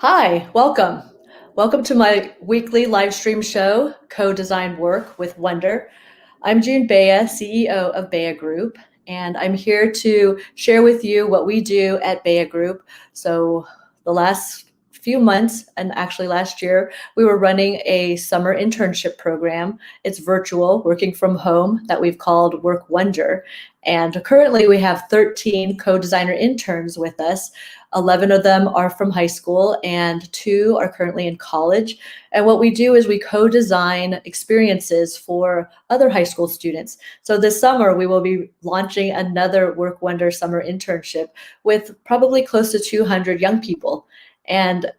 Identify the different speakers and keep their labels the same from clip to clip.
Speaker 1: Hi, welcome. Welcome to my weekly live stream show, Co-Design Work with Wonder. I'm June Baya, CEO of BayhaGroup, and I'm here to share with you what we do at BayhaGroup. So the last few months, and actually last year, we were running a summer internship program. It's virtual, working from home, that we've called Work Wonder. And currently we have 13 co-designer interns with us. 11 of them are from high school and 2 are currently in college. And what we do is we co-design experiences for other high school students. So this summer, we will be launching another Work Wonder summer internship with probably close to 200 young people. And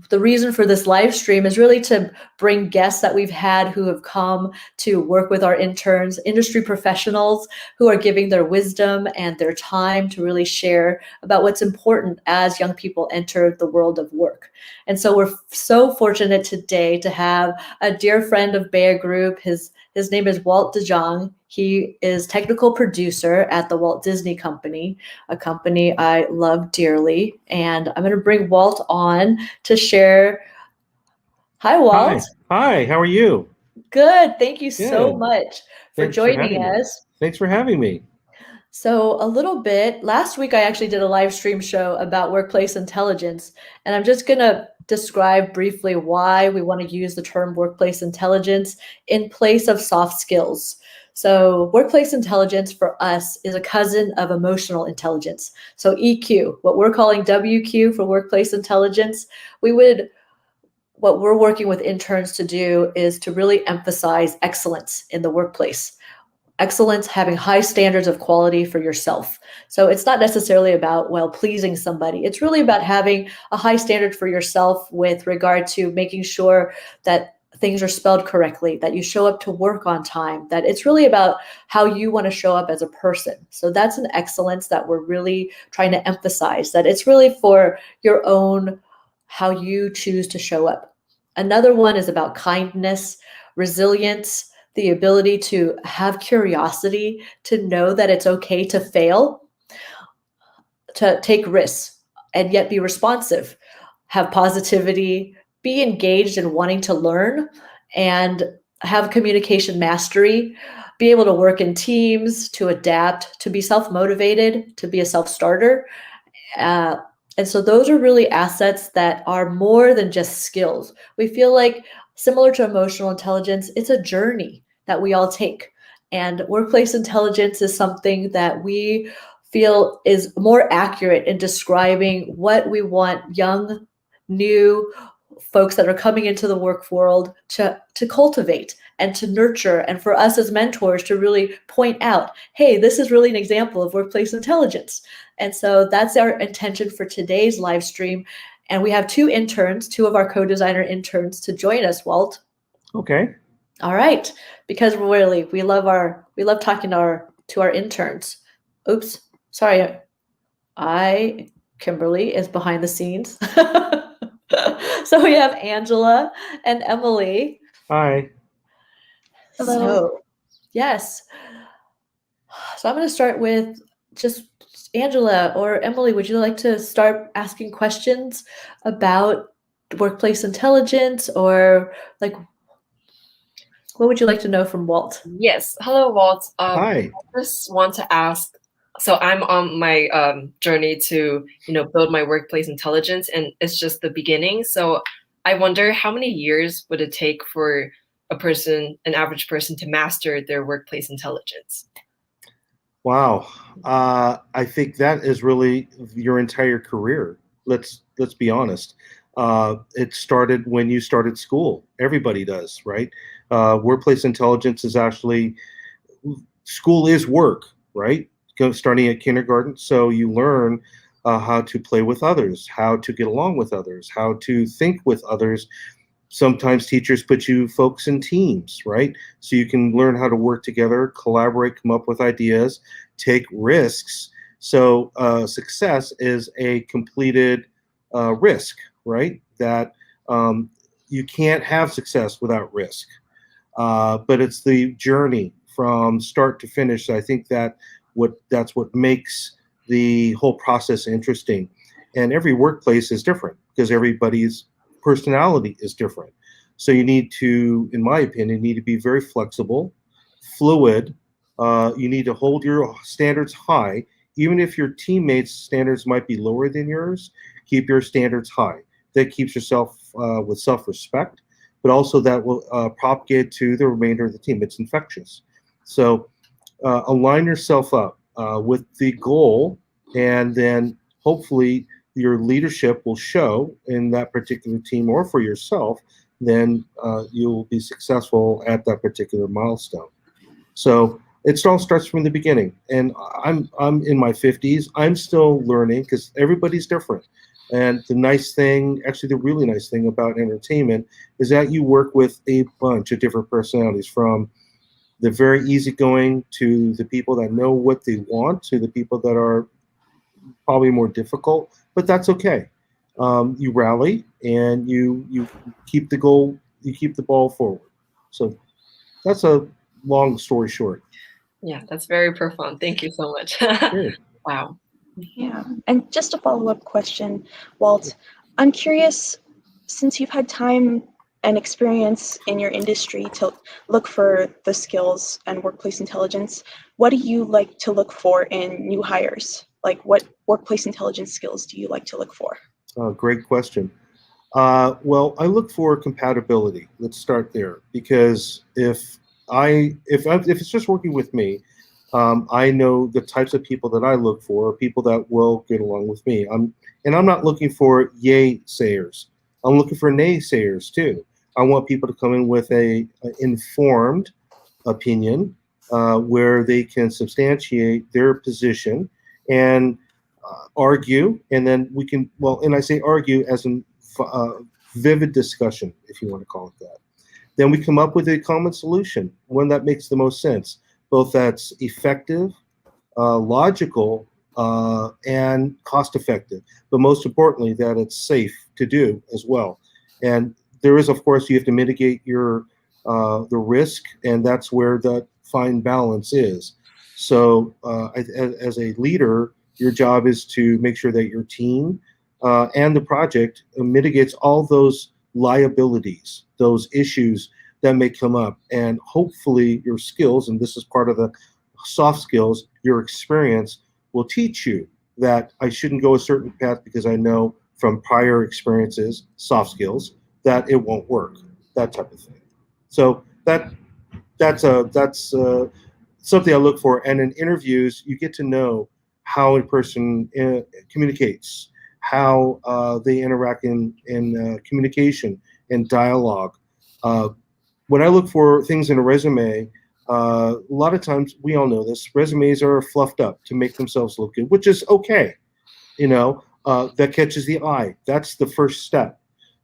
Speaker 1: the reason for this live stream is really to bring guests that we've had who have come to work with our interns, industry professionals who are giving their wisdom and their time to really share about what's important as young people enter the world of work. And so we're so fortunate today to have a dear friend of BayhaGroup. His name is Walt De Jong. He is technical producer at the Walt Disney Company, a company I love dearly. And I'm going to bring Walt on to share. Hi, Walt.
Speaker 2: Hi. Hi, how are you?
Speaker 1: Good. Thank you so
Speaker 2: Good.
Speaker 1: much for
Speaker 2: Thanks for
Speaker 1: joining
Speaker 2: having me.
Speaker 1: us.
Speaker 2: Thanks for having me.
Speaker 1: So, a little bit, last week I actually did a live stream show about workplace intelligence, and I'm just going to describe briefly why we want to use the term workplace intelligence in place of soft skills. So, workplace intelligence for us is a cousin of emotional intelligence. So, EQ, what we're calling WQ for workplace intelligence, what we're working with interns to do is to really emphasize excellence in the workplace. Excellence, having high standards of quality for yourself. So it's not necessarily about, well, pleasing somebody. It's really about having a high standard for yourself with regard to making sure that things are spelled correctly, that you show up to work on time, that it's really about how you want to show up as a person. So that's an excellence that we're really trying to emphasize, that it's really for your own, how you choose to show up. Another one is about kindness, resilience, the ability to have curiosity, to know that it's okay to fail, to take risks, and yet be responsive, have positivity, be engaged in wanting to learn, and have communication mastery, be able to work in teams, to adapt, to be self-motivated, to be a self-starter. Uh, and so those are really assets that are more than just skills. We feel like, similar to emotional intelligence, it's a journey that we all take. And workplace intelligence is something that we feel is more accurate in describing what we want young, new folks that are coming into the work world to cultivate and to nurture, and for us as mentors to really point out, hey, this is really an example of workplace intelligence. And so that's our intention for today's live stream. And we have 2 interns, 2 of our co-designer interns to join us, Walt.
Speaker 2: Okay.
Speaker 1: All right, because really we love talking to our interns. Oops, sorry. Kimberly is behind the scenes. So we have Angela and Emily.
Speaker 2: Hi.
Speaker 3: Hello.
Speaker 1: So, yes. So I'm going to start with just Angela or Emily. Would you like to start asking questions about workplace intelligence, or like, what would you like to know from Walt?
Speaker 3: Yes. Hello, Walt.
Speaker 2: Hi.
Speaker 3: I just want to ask. So I'm on my journey to, build my workplace intelligence, and it's just the beginning. So I wonder, how many years would it take for an average person, to master their workplace intelligence?
Speaker 2: Wow. I think that is really your entire career. Let's be honest. It started when you started school. Everybody does, right? Workplace intelligence is actually, school is work, right? Starting at kindergarten, so you learn how to play with others, how to get along with others, how to think with others. Sometimes teachers put you folks in teams, right? So you can learn how to work together, collaborate, come up with ideas, take risks. So success is a completed risk, right? That you can't have success without risk. But it's the journey from start to finish. So I think that's what makes the whole process interesting. And every workplace is different because everybody's personality is different. So you need to, in my opinion, need to be very flexible, fluid. You need to hold your standards high, even if your teammates' standards might be lower than yours. Keep your standards high. That keeps yourself with self-respect, but also that will propagate to the remainder of the team. It's infectious. So align yourself up with the goal, and then hopefully your leadership will show in that particular team or for yourself, then you'll be successful at that particular milestone. So it all starts from the beginning. And I'm in my 50s. I'm still learning because everybody's different. And the nice thing, actually the really nice thing about entertainment is that you work with a bunch of different personalities, from the very easygoing to the people that know what they want to the people that are probably more difficult, but that's okay. You rally and you keep the goal, you keep the ball forward. So that's a long story short.
Speaker 3: Yeah, that's very profound. Thank you so much.
Speaker 2: Sure.
Speaker 3: Wow.
Speaker 4: Yeah. And just a follow-up question, Walt, I'm curious, since you've had time and experience in your industry to look for the skills and workplace intelligence, what do you like to look for in new hires? Like, what workplace intelligence skills do you like to look for?
Speaker 2: Great question. Well, I look for compatibility. Let's start there, because if it's just working with me, I know the types of people that I look for are people that will get along with me. I'm not looking for yay sayers. I'm looking for naysayers too. I want people to come in with a informed opinion where they can substantiate their position and argue, and then we can, well, and I say argue as in vivid discussion, if you want to call it that. Then we come up with a common solution, one that makes the most sense, both that's effective, logical, and cost effective, but most importantly, that it's safe to do as well. And there is, of course, you have to mitigate your the risk, and that's where that fine balance is. So as a leader, your job is to make sure that your team and the project mitigates all those liabilities, those issues that may come up, and hopefully your skills, and this is part of the soft skills, your experience will teach you that I shouldn't go a certain path because I know from prior experiences, soft skills, that it won't work, that type of thing. So that's something I look for. And in interviews, you get to know how a person communicates, how they interact in communication and dialogue. When I look for things in a resume, a lot of times, we all know this, resumes are fluffed up to make themselves look good, which is okay. That catches the eye. That's the first step.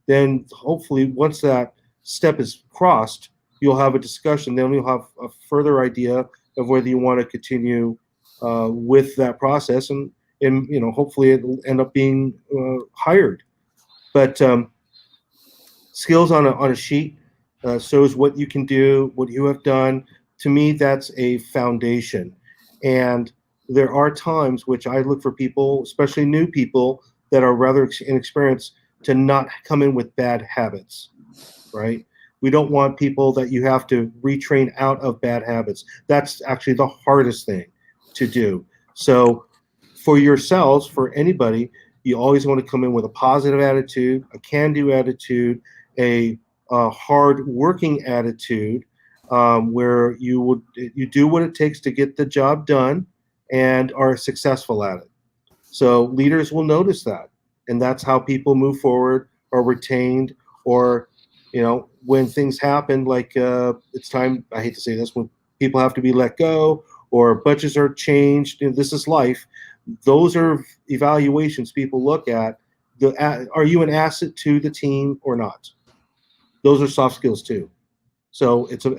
Speaker 2: Then hopefully once that step is crossed, you'll have a discussion. Then you'll have a further idea of whether you want to continue with that process, and hopefully it'll end up being hired. But skills on a sheet shows what you can do, what you have done. To me, that's a foundation. And there are times which I look for people, especially new people that are rather inexperienced, to not come in with bad habits, right? We don't want people that you have to retrain out of bad habits. That's actually the hardest thing to do. So for yourselves, for anybody, you always want to come in with a positive attitude, a can-do attitude, a hard working attitude, where you do what it takes to get the job done and are successful at it. So leaders will notice that, and that's how people move forward or retained, or when things happen, like it's time, I hate to say this, when people have to be let go or budgets are changed, this is life. Those are evaluations people look at. Are you an asset to the team or not? Those are soft skills too. So it's a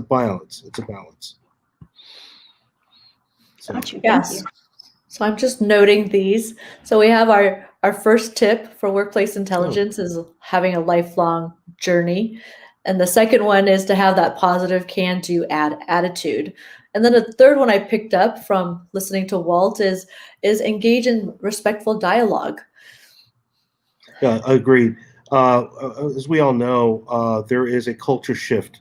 Speaker 2: balance. It's a balance. So.
Speaker 4: Got you.
Speaker 1: Yes.
Speaker 4: Thank you.
Speaker 1: So I'm just noting these. So we have our first tip for workplace intelligence is having a lifelong journey. And the second one is to have that positive can-do attitude. And then a third one I picked up from listening to Walt is engage in respectful dialogue.
Speaker 2: Yeah, agreed. As we all know, there is a culture shift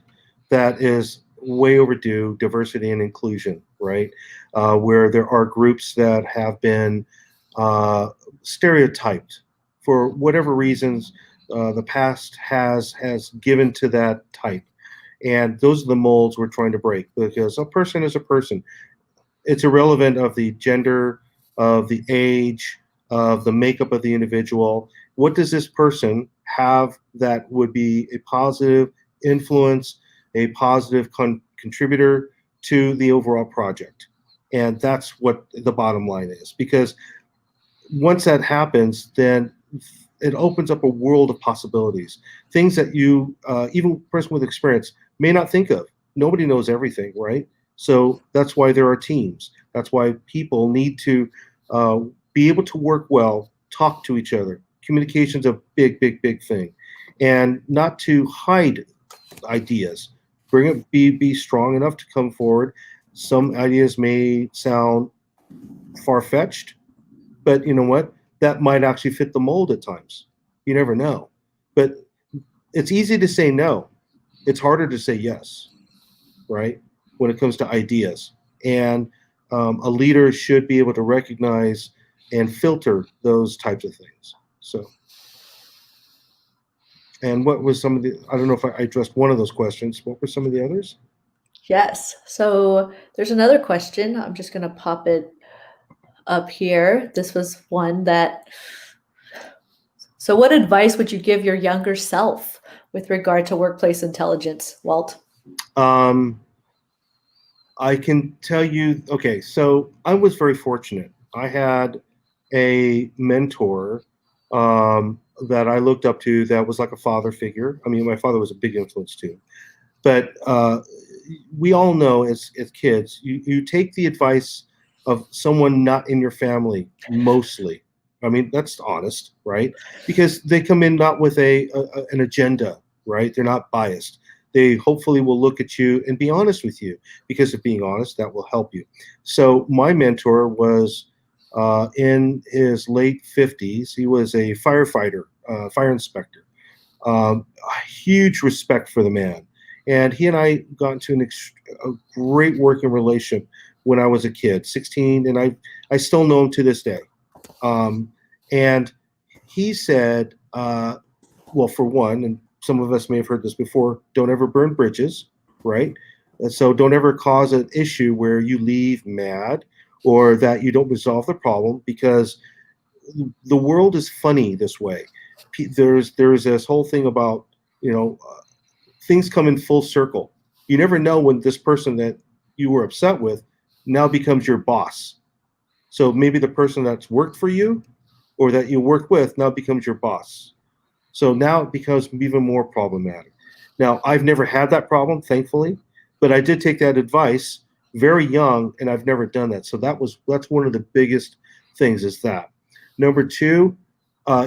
Speaker 2: that is way overdue, diversity and inclusion, right? Where there are groups that have been stereotyped for whatever reasons the past has given to that type. And those are the molds we're trying to break, because a person is a person. It's irrelevant of the gender, of the age, of the makeup of the individual. What does this person have that would be a positive influence, a positive contributor to the overall project? And that's what the bottom line is. Because once that happens, then it opens up a world of possibilities, things that you, even a person with experience, may not think of. Nobody knows everything, right? So that's why there are teams. That's why people need to be able to work well, talk to each other. Communication's a big, big, big thing, and not to hide ideas. Bring it, be strong enough to come forward. Some ideas may sound far-fetched, but you know what? That might actually fit the mold at times. You never know. But it's easy to say no. It's harder to say yes, right? When it comes to ideas. And a leader should be able to recognize and filter those types of things. So, and what was some of the, I don't know if I addressed one of those questions. What were some of the others?
Speaker 1: Yes. So there's another question. I'm just going to pop it up here. This was one that, so what advice would you give your younger self with regard to workplace intelligence, Walt?
Speaker 2: I can tell you, okay, so I was very fortunate. I had a mentor that I looked up to that was like a father figure. I mean, my father was a big influence too. But we all know as kids, you take the advice of someone not in your family mostly. I mean, that's honest, right? Because they come in not with an agenda, right? They're not biased. They hopefully will look at you and be honest with you, because of being honest, that will help you. So my mentor was in his late 50s. He was a firefighter, fire inspector. Huge respect for the man. And he and I got into a great working relationship when I was a kid, 16, and I still know him to this day. And he said, well, for one, and some of us may have heard this before, don't ever burn bridges, right? And so don't ever cause an issue where you leave mad or that you don't resolve the problem, because the world is funny this way. There's this whole thing about, things come in full circle. You never know when this person that you were upset with now becomes your boss. So maybe the person that's worked for you or that you work with now becomes your boss. So now it becomes even more problematic. Now, I've never had that problem, thankfully, but I did take that advice very young, and I've never done that. So that's one of the biggest things, is that. Number two,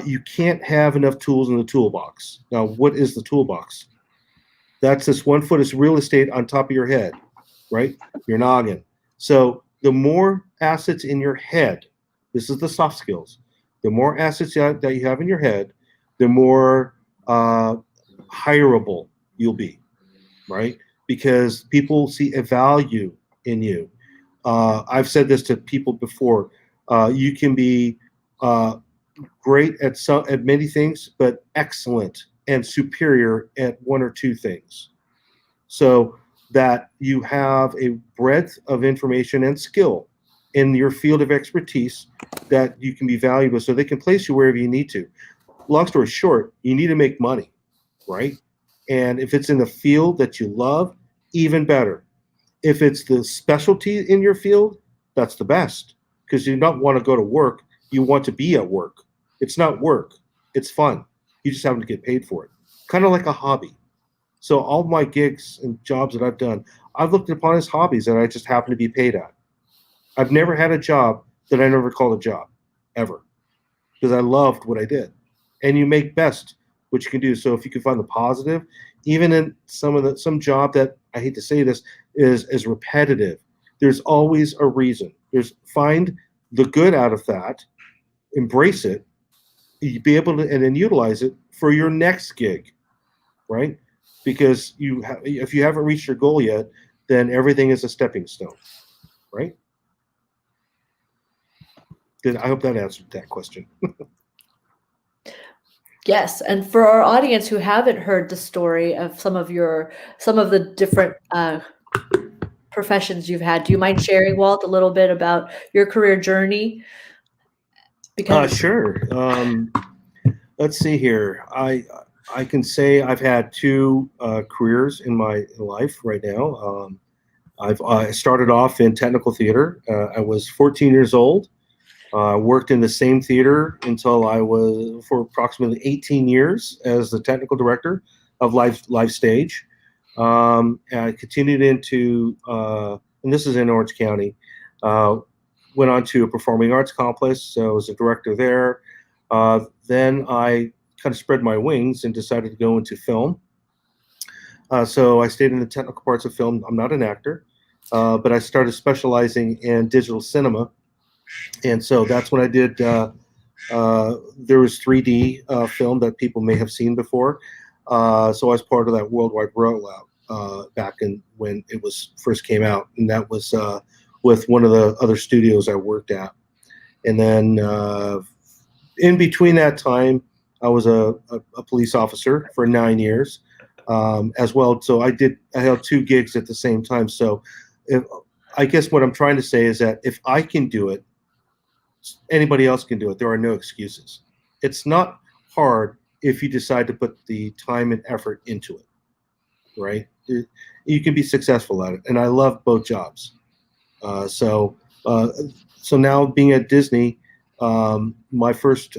Speaker 2: you can't have enough tools in the toolbox. Now, what is the toolbox? That's this 1 foot is real estate on top of your head, right? Your noggin. So the more assets in your head, this is the soft skills, the more assets that you have in your head, the more hireable you'll be, right? Because people see a value in you. I've said this to people before. You can be great at many things, but excellent and superior at one or two things. So that you have a breadth of information and skill in your field of expertise that you can be valuable, so they can place you wherever you need to. Long story short, you need to make money, right? And if it's in the field that you love, even better. If it's the specialty in your field, that's the best, because you don't want to go to work. You want to be at work. It's not work. It's fun. You just happen to get paid for it. Kind of like a hobby. So all my gigs and jobs that I've done, I've looked upon as hobbies that I just happen to be paid at. I've never had a job that I never called a job, ever, because I loved what I did. And you make best what you can do. So if you can find the positive, even in some job that, I hate to say this, is repetitive, There's always a reason. Find the good out of that, embrace it, you be able to, and then utilize it for your next gig, right? Because if you haven't reached your goal yet, then everything is a stepping stone, right? I hope that answered that question.
Speaker 1: Yes, and for our audience who haven't heard the story of some of the different professions you've had, do you mind sharing, Walt, a little bit about your career journey? Because
Speaker 2: Sure. Let's see here. I can say I've had two careers in my life right now. I started off in technical theater. I was 14 years old. Worked in the same theater for approximately 18 years as the technical director of live stage. And I continued into, and this is in Orange County, went on to a performing arts complex, so I was a director there. Then I kind of spread my wings and decided to go into film. So I stayed in the technical parts of film. I'm not an actor, but I started specializing in digital cinema. And so that's when I did, there was 3D film that people may have seen before. So I was part of that worldwide rollout back when it first came out. And that was with one of the other studios I worked at. And then in between that time, I was a police officer for 9 years as well. So I held two gigs at the same time. So I guess what I'm trying to say is that if I can do it, anybody else can do it. There are no excuses. It's not hard if you decide to put the time and effort into it, right? You can be successful at it. And I love both jobs. So now being at Disney, my first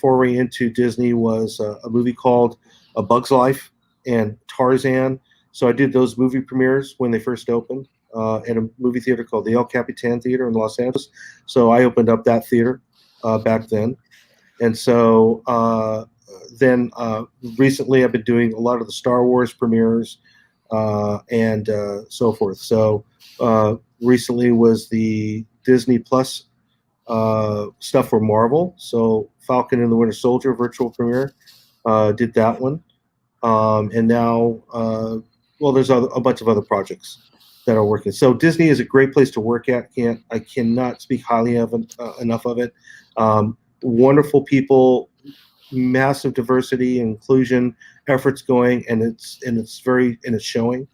Speaker 2: foray into Disney was a movie called A Bug's Life and Tarzan. So I did those movie premieres when they first opened at a movie theater called the El Capitan Theater in Los Angeles. So I opened up that theater back then. And so then recently I've been doing a lot of the Star Wars premieres and so forth. So recently was the Disney Plus stuff for Marvel. So Falcon and the Winter Soldier virtual premiere, did that one. And now, well, there's a bunch of other projects that are working. So Disney is a great place to work at. I cannot speak highly of enough of it. Wonderful people, massive diversity, inclusion efforts going, and it's showing.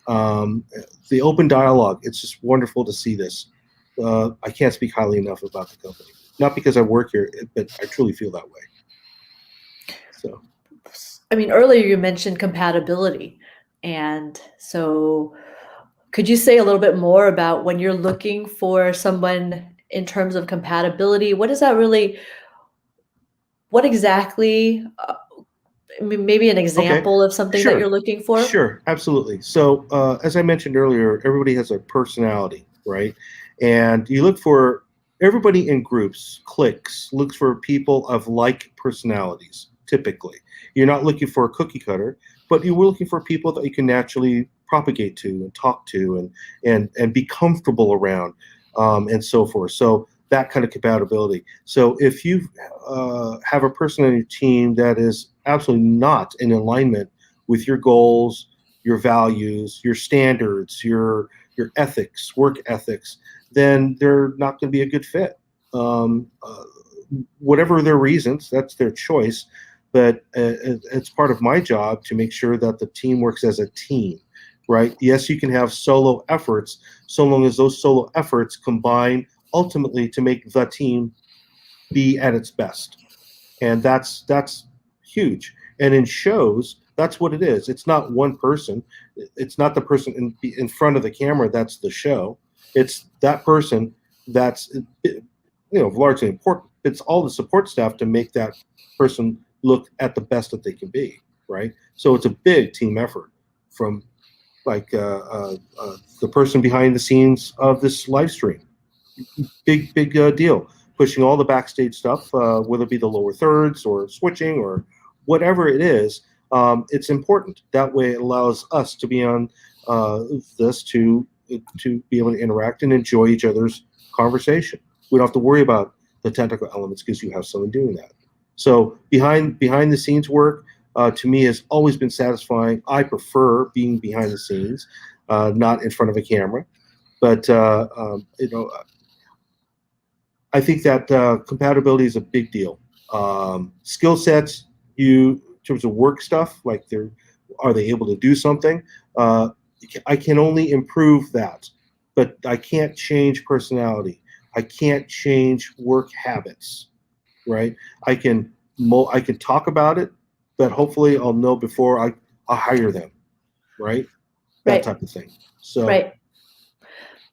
Speaker 2: The open dialogue, it's just wonderful to see this. I can't speak highly enough about the company. Not because I work here, but I truly feel that way. So,
Speaker 1: I mean, earlier you mentioned compatibility, and so could you say a little bit more about when you're looking for someone in terms of compatibility? What exactly, I mean, maybe an example of something that you're looking for?
Speaker 2: Sure, absolutely. So as I mentioned earlier, everybody has a personality, right? And you look for everybody in groups, cliques, looks for people of like personalities, typically. You're not looking for a cookie cutter, but you're looking for people that you can naturally propagate to and talk to and be comfortable around and so forth. So that kind of compatibility. So if you have a person on your team that is absolutely not in alignment with your goals, your values, your standards, your ethics, work ethics, then they're not going to be a good fit. Whatever their reasons, that's their choice. But it's part of my job to make sure that the team works as a team, right? Yes, you can have solo efforts, so long as those solo efforts combine ultimately to make the team be at its best. And that's huge. And in shows, that's what it is. It's not one person. It's not the person in front of the camera that's the show. It's that person that's largely important. It's all the support staff to make that person look at the best that they can be, right? So it's a big team effort from like the person behind the scenes of this live stream. Big deal. Pushing all the backstage stuff, whether it be the lower thirds or switching or whatever it is, it's important. That way it allows us to be on this to to be able to interact and enjoy each other's conversation. We don't have to worry about the technical elements because you have someone doing that. So behind the scenes work, to me, has always been satisfying. I prefer being behind the scenes, not in front of a camera. But I think that compatibility is a big deal. Skill sets, in terms of work stuff, like are they able to do something? I can only improve that, but I can't change personality. I can't change work habits, right? I can talk about it, but hopefully I'll know before I hire them, right? That type of thing. So.
Speaker 1: Right.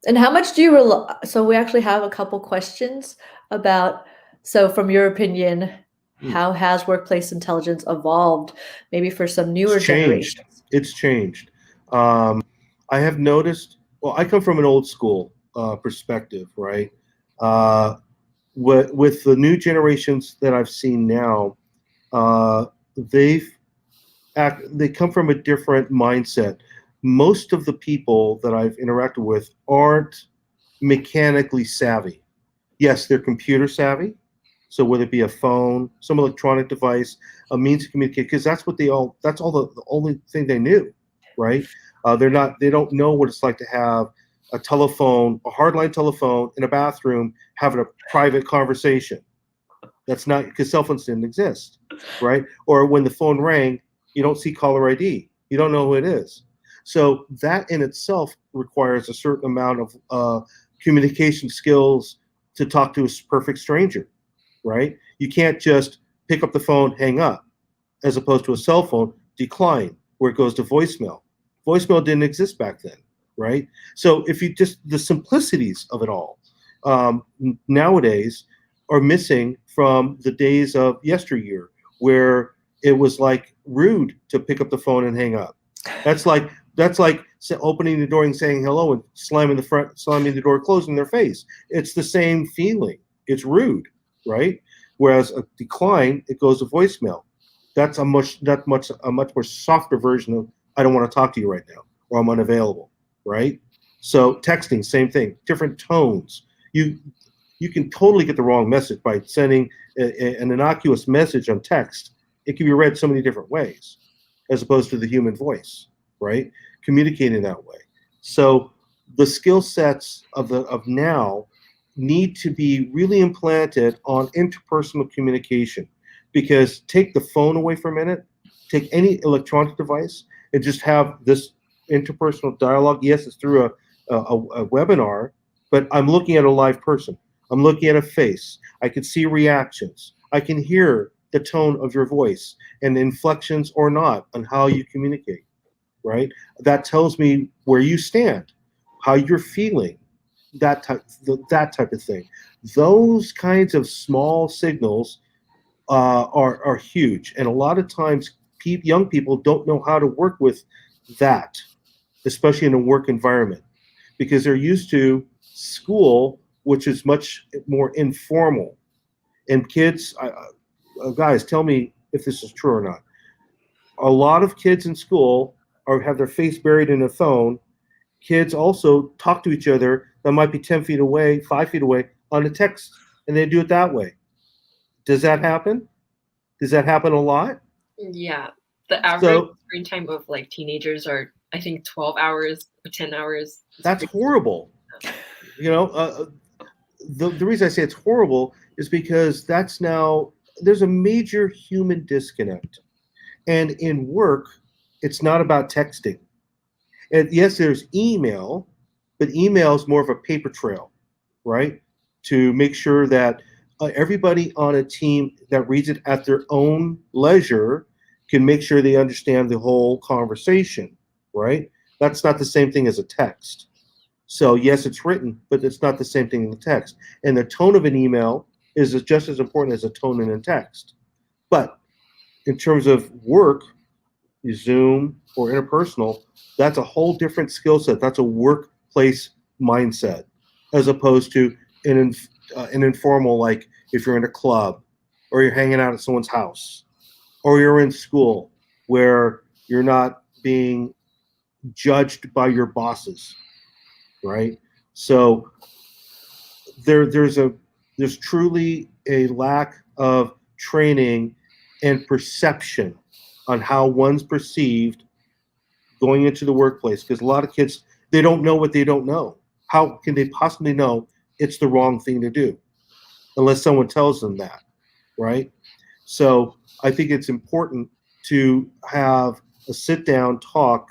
Speaker 1: And how much do you rely? So we actually have a couple questions about, so from your opinion, how has workplace intelligence evolved, maybe for some newer generations?
Speaker 2: It's changed. I have noticed, well, I come from an old school perspective, right? With the new generations that I've seen now, they come from a different mindset. Most of the people that I've interacted with aren't mechanically savvy. Yes, they're computer savvy. So whether it be a phone, some electronic device, a means to communicate, because that's the only thing they knew, right? They don't know what it's like to have a telephone, a hardline telephone in a bathroom, having a private conversation. That's not, because cell phones didn't exist, right? Or when the phone rang, you don't see caller ID. You don't know who it is. So that in itself requires a certain amount of communication skills to talk to a perfect stranger, right? You can't just pick up the phone, hang up, as opposed to a cell phone, decline, where it goes to voicemail. Voicemail didn't exist back then, right? So if you the simplicities of it all nowadays are missing from the days of yesteryear, where it was like rude to pick up the phone and hang up. That's like opening the door and saying hello and slamming the door, closing their face. It's the same feeling. It's rude, right? Whereas a decline, it goes to voicemail. That's a much more softer version of I don't want to talk to you right now, or I'm unavailable, right? So texting, same thing, different tones. You can totally get the wrong message by sending an innocuous message on text. It can be read so many different ways, as opposed to the human voice, right? Communicating that way. So the skill sets of now need to be really implanted on interpersonal communication, because take the phone away for a minute, take any electronic device, and just have this interpersonal dialogue. Yes, it's through a webinar, but I'm looking at a live person. I'm looking at a face. I can see reactions. I can hear the tone of your voice and inflections or not on how you communicate, right? That tells me where you stand, how you're feeling, that type of thing. Those kinds of small signals are huge, and a lot of times young people don't know how to work with that, especially in a work environment, because they're used to school, which is much more informal. And kids, guys, tell me if this is true or not. A lot of kids in school have their face buried in a phone. Kids also talk to each other that might be 10 feet away, 5 feet away on a text, and they do it that way. Does that happen? Does that happen a lot?
Speaker 3: Yeah. The average screen time of like teenagers are, I think, 12 hours or 10 hours.
Speaker 2: That's horrible. You know, the reason I say it's horrible is because there's a major human disconnect. And in work, it's not about texting. And yes, there's email, but email is more of a paper trail, right? To make sure that everybody on a team that reads it at their own leisure can make sure they understand the whole conversation, right? That's not the same thing as a text. So yes, it's written, but it's not the same thing in the text. And the tone of an email is just as important as a tone in a text. But in terms of work, Zoom or interpersonal, that's a whole different skill set. That's a workplace mindset, as opposed to an informal, like if you're in a club or you're hanging out at someone's house or you're in school where you're not being judged by your bosses. right? So there's truly a lack of training and perception on how one's perceived going into the workplace, because a lot of kids, they don't know what they don't know. How can they possibly know it's the wrong thing to do unless someone tells them that, right? So I think it's important to have a sit down talk,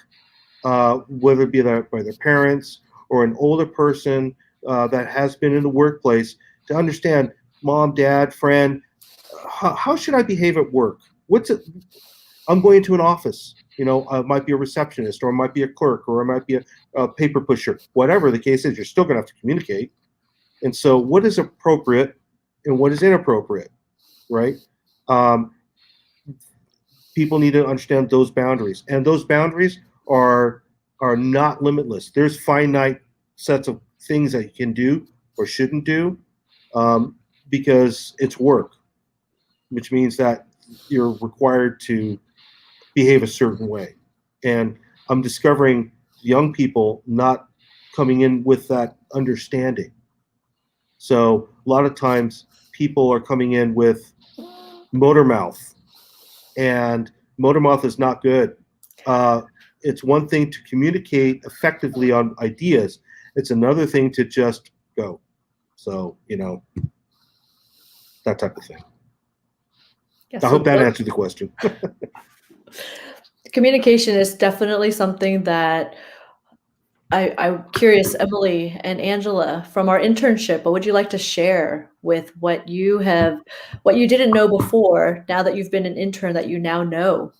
Speaker 2: whether it be by their parents or an older person that has been in the workplace, to understand, mom, dad, friend, how should I behave at work? What's it? I'm going to an office. It might be a receptionist, or it might be a clerk, or it might be a paper pusher. Whatever the case is, you're still going to have to communicate. And so, what is appropriate and what is inappropriate, right? People need to understand those boundaries, and those boundaries are not limitless. There's finite sets of things that you can do or shouldn't do, because it's work, which means that you're required to behave a certain way. And I'm discovering young people not coming in with that understanding. So a lot of times people are coming in with motor mouth, and motor mouth is not good. It's one thing to communicate effectively on ideas. It's another thing to just go. So, that type of thing.
Speaker 1: Yeah,
Speaker 2: I hope that answered the question.
Speaker 1: Communication is definitely something that I'm curious, Emily and Angela, from our internship, what would you like to share with what you didn't know before, now that you've been an intern, that you now know?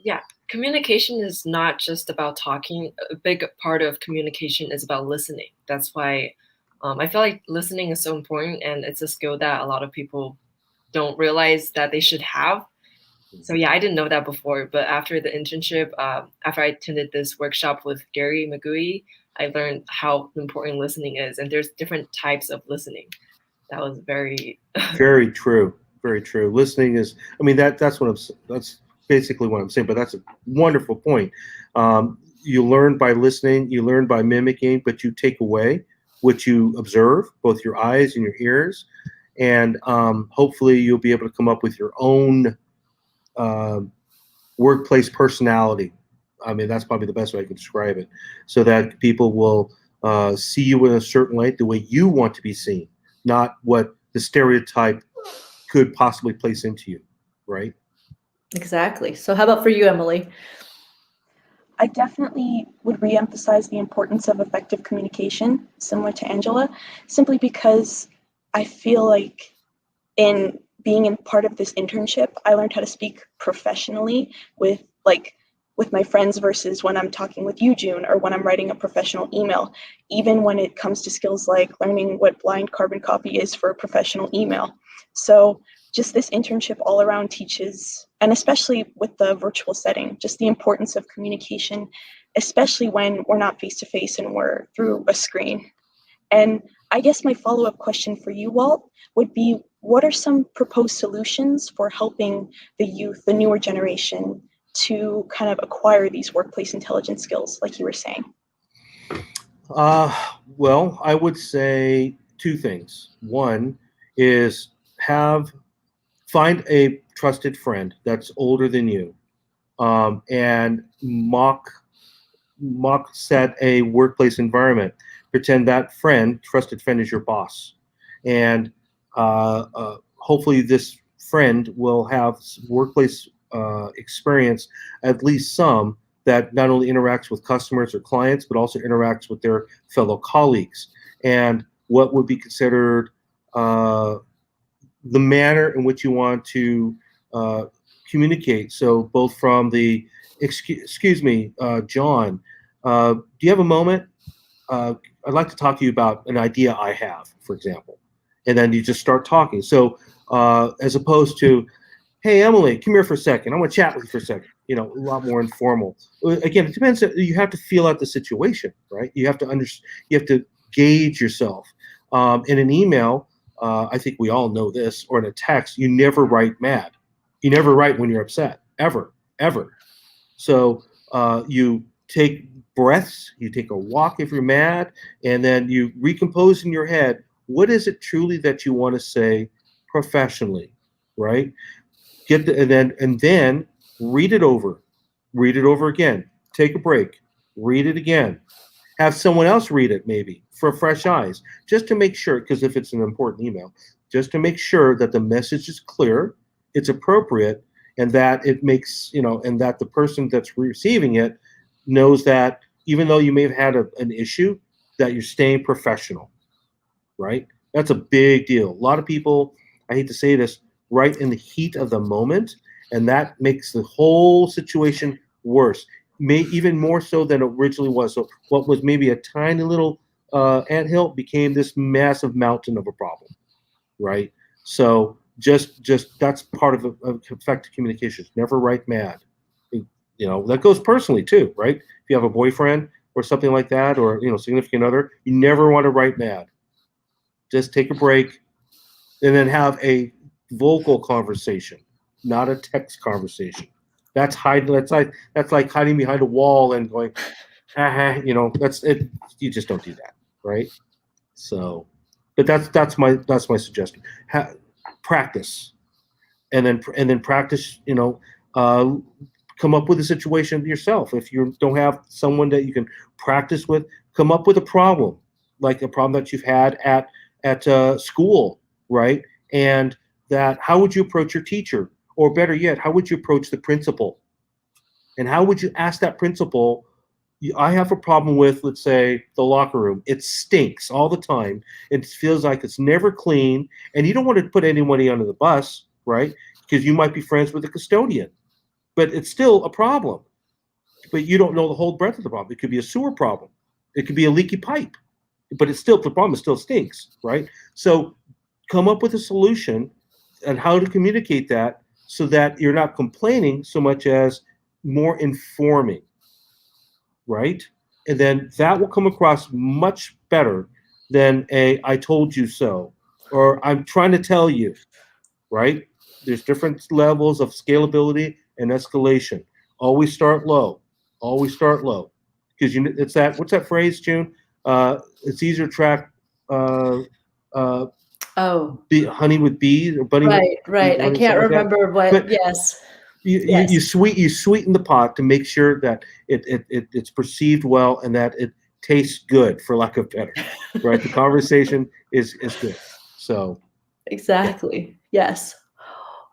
Speaker 3: Yeah, communication is not just about talking. A big part of communication is about listening. That's why I feel like listening is so important, and it's a skill that a lot of people don't realize that they should have. So yeah, I didn't know that before, but after the internship, after I attended this workshop with Gary McGooey, I learned how important listening is, and there's different types of listening. That was very
Speaker 2: Very true. Very true. Listening is, that's basically what I'm saying, but that's a wonderful point. You learn by listening, you learn by mimicking, but you take away what you observe, both your eyes and your ears, and hopefully you'll be able to come up with your own workplace personality. That's probably the best way I can describe it, so that people will see you in a certain light, the way you want to be seen, not what the stereotype could possibly place into you, right?
Speaker 1: Exactly. So how about for you, Emily?
Speaker 4: I definitely would reemphasize the importance of effective communication, similar to Angela, simply because I feel like in being in part of this internship, I learned how to speak professionally with my friends versus when I'm talking with you, June, or when I'm writing a professional email, even when it comes to skills like learning what blind carbon copy is for a professional email. So just this internship all around teaches, and especially with the virtual setting, just the importance of communication, especially when we're not face-to-face and we're through a screen. And I guess my follow-up question for you, Walt, would be, what are some proposed solutions for helping the youth, the newer generation, to kind of acquire these workplace intelligence skills, like you were saying?
Speaker 2: Well, I would say two things. One is find a trusted friend that's older than you, and mock set a workplace environment. Pretend that trusted friend, is your boss, and hopefully this friend will have workplace experience, at least some, that not only interacts with customers or clients, but also interacts with their fellow colleagues, and what would be considered the manner in which you want to communicate. So both from the, excuse me, John, do you have a moment? I'd like to talk to you about an idea I have, for example. And then you just start talking. So as opposed to, hey, Emily, come here for a second. I want to chat with you for a second. A lot more informal. Again, it depends. You have to feel out the situation, right? You have to gauge yourself. In an email, I think we all know this, or in a text, you never write mad. You never write when you're upset, ever. So you take breaths, you take a walk if you're mad, and then you recompose in your head, what is it truly that you want to say professionally, right? And then read it over. Read it over again. Take a break. Read it again. Have someone else read it maybe for fresh eyes, just to make sure, because if it's an important email, just to make sure that the message is clear, it's appropriate, and that it makes, and that the person that's receiving it knows that even though you may have had an issue, that you're staying professional, right? That's a big deal. A lot of people, I hate to say this, right in the heat of the moment, and that makes the whole situation worse, even more so than it originally was. So what was maybe a tiny little anthill became this massive mountain of a problem, right? So just that's part of effective communications. Never write mad. That goes personally too, right? If you have a boyfriend or something like that, or significant other, you never want to write mad. Just take a break, and then have a vocal conversation, not a text conversation. That's hiding. That's like hiding behind a wall and going, That's it. You just don't do that, right? So, but that's my suggestion. Practice, and then practice. Come up with a situation yourself. If you don't have someone that you can practice with, come up with a problem, like a problem that you've had at school, right? And that, how would you approach your teacher? Or better yet, how would you approach the principal? And how would you ask that principal, I have a problem with, let's say, the locker room. It stinks all the time. It feels like it's never clean. And you don't want to put anybody under the bus, right? Because you might be friends with the custodian. But it's still a problem. But you don't know the whole breadth of the problem. It could be a sewer problem. It could be a leaky pipe. But the problem still stinks, right? So come up with a solution and how to communicate that so that you're not complaining so much as more informing, right? And then that will come across much better than I told you so, or I'm trying to tell you, right? There's different levels of scalability and escalation. Always start low. Always start low. Because it's what's that phrase, June? It's easier to track honey with bees, or bunny
Speaker 1: right. I can't remember what. Yes.
Speaker 2: You sweeten the pot to make sure that it's perceived well and that it tastes good, for lack of better, right? The conversation is good. So
Speaker 1: exactly. Yes.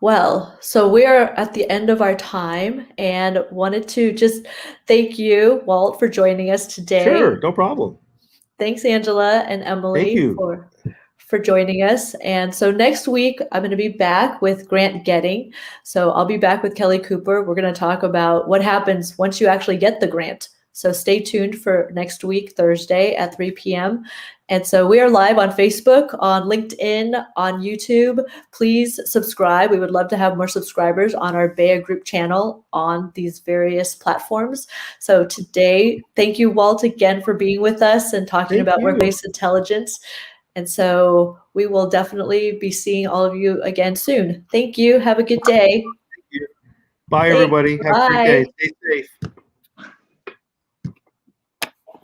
Speaker 1: Well, so we're at the end of our time, and wanted to just thank you, Walt, for joining us today.
Speaker 2: Sure, no problem.
Speaker 1: Thanks, Angela and Emily,
Speaker 2: Thank you
Speaker 1: for joining us. And so next week, I'm going to be back with grant getting. So I'll be back with Kelly Cooper. We're going to talk about what happens once you actually get the grant. So stay tuned for next week, Thursday at 3 p.m. And so we are live on Facebook, on LinkedIn, on YouTube. Please subscribe. We would love to have more subscribers on our BayhaGroup channel on these various platforms. So today, thank you, Walt, again for being with us and talking about workplace intelligence. And so we will definitely be seeing all of you again soon. Thank you. Have a good day.
Speaker 2: Bye, everybody. Have a great day. Stay safe.